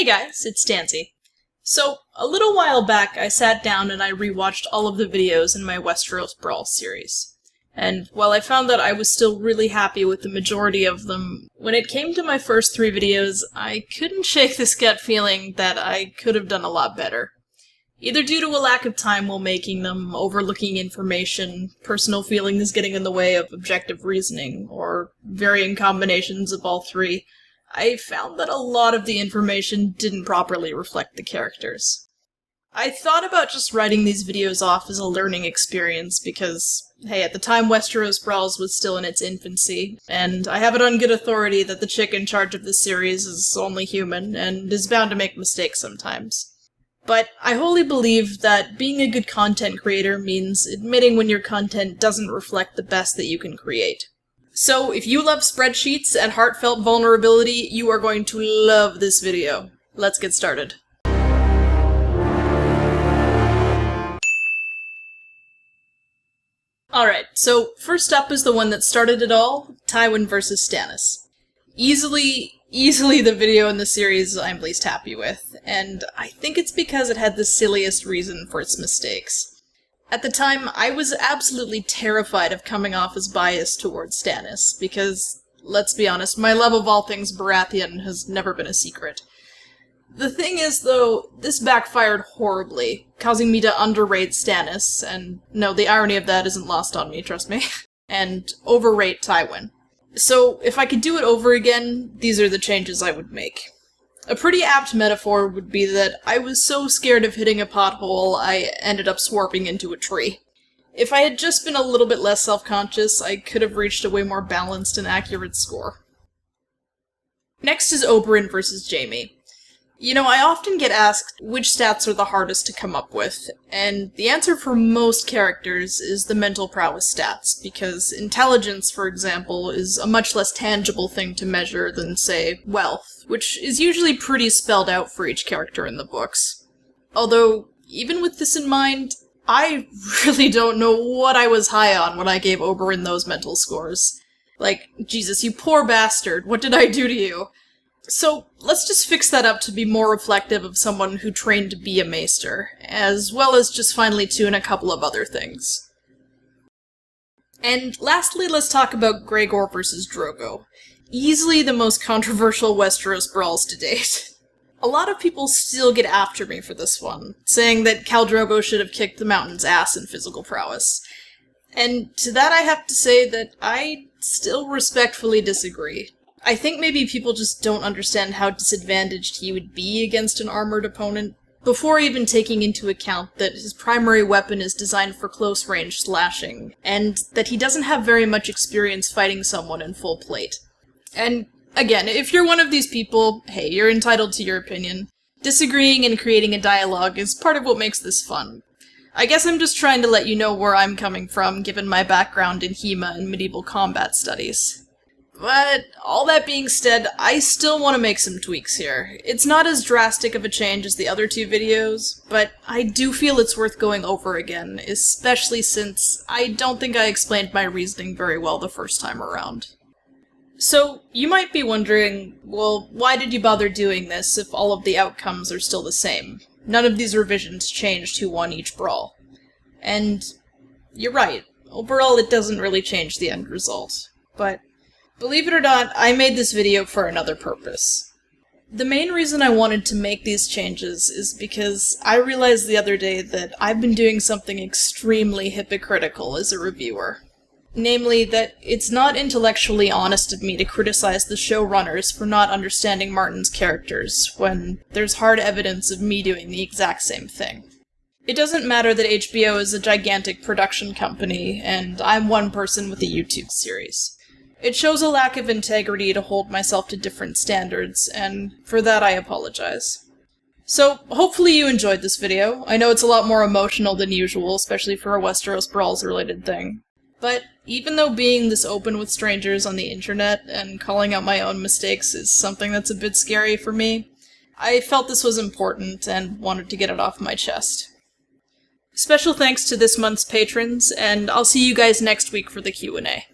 Hey guys, it's Danzie. So, a little while back I sat down and I rewatched all of the videos in my Westeros Brawls series. And while I found that I was still really happy with the majority of them, when it came to my first 3 videos, I couldn't shake this gut feeling that I could have done a lot better. Either due to a lack of time while making them, overlooking information, personal feelings getting in the way of objective reasoning, or varying combinations of all 3, I found that a lot of the information didn't properly reflect the characters. I thought about just writing these videos off as a learning experience because, hey, at the time Westeros Brawls was still in its infancy, and I have it on good authority that the chick in charge of this series is only human and is bound to make mistakes sometimes. But I wholly believe that being a good content creator means admitting when your content doesn't reflect the best that you can create. So, if you love spreadsheets and heartfelt vulnerability, you are going to love this video. Let's get started. Alright, so first up is the one that started it all, Tywin vs. Stannis. Easily the video in the series I'm least happy with, and I think it's because it had the silliest reason for its mistakes. At the time, I was absolutely terrified of coming off as biased towards Stannis, because, let's be honest, my love of all things Baratheon has never been a secret. The thing is, though, this backfired horribly, causing me to underrate Stannis, and no, the irony of that isn't lost on me, trust me, and overrate Tywin. So, if I could do it over again, these are the changes I would make. A pretty apt metaphor would be that I was so scared of hitting a pothole, I ended up swarping into a tree. If I had just been a little bit less self-conscious, I could have reached a way more balanced and accurate score. Next is Oberyn vs. Jaime. You know, I often get asked which stats are the hardest to come up with, and the answer for most characters is the mental prowess stats, because intelligence, for example, is a much less tangible thing to measure than, say, wealth, which is usually pretty spelled out for each character in the books. Although, even with this in mind, I really don't know what I was high on when I gave Oberyn those mental scores. Like, Jesus, you poor bastard, what did I do to you? So, let's just fix that up to be more reflective of someone who trained to be a maester, as well as just finely tune a couple of other things. And lastly, let's talk about Gregor vs. Drogo. Easily the most controversial Westeros Brawls to date. A lot of people still get after me for this one, saying that Khal Drogo should have kicked the Mountain's ass in physical prowess. And to that I have to say that I still respectfully disagree. I think maybe people just don't understand how disadvantaged he would be against an armored opponent, before even taking into account that his primary weapon is designed for close-range slashing, and that he doesn't have very much experience fighting someone in full plate. And, again, if you're one of these people, hey, you're entitled to your opinion. Disagreeing and creating a dialogue is part of what makes this fun. I guess I'm just trying to let you know where I'm coming from, given my background in HEMA and medieval combat studies. But, all that being said, I still want to make some tweaks here. It's not as drastic of a change as the other 2 videos, but I do feel it's worth going over again, especially since I don't think I explained my reasoning very well the first time around. So, you might be wondering, well, why did you bother doing this if all of the outcomes are still the same? None of these revisions changed who won each brawl. And you're right, overall it doesn't really change the end result. But believe it or not, I made this video for another purpose. The main reason I wanted to make these changes is because I realized the other day that I've been doing something extremely hypocritical as a reviewer. Namely, that it's not intellectually honest of me to criticize the showrunners for not understanding Martin's characters, when there's hard evidence of me doing the exact same thing. It doesn't matter that HBO is a gigantic production company, and I'm one person with a YouTube series. It shows a lack of integrity to hold myself to different standards, and for that I apologize. So, hopefully you enjoyed this video. I know it's a lot more emotional than usual, especially for a Westeros Brawls related thing. But even though being this open with strangers on the internet and calling out my own mistakes is something that's a bit scary for me, I felt this was important and wanted to get it off my chest. Special thanks to this month's patrons, and I'll see you guys next week for the Q&A.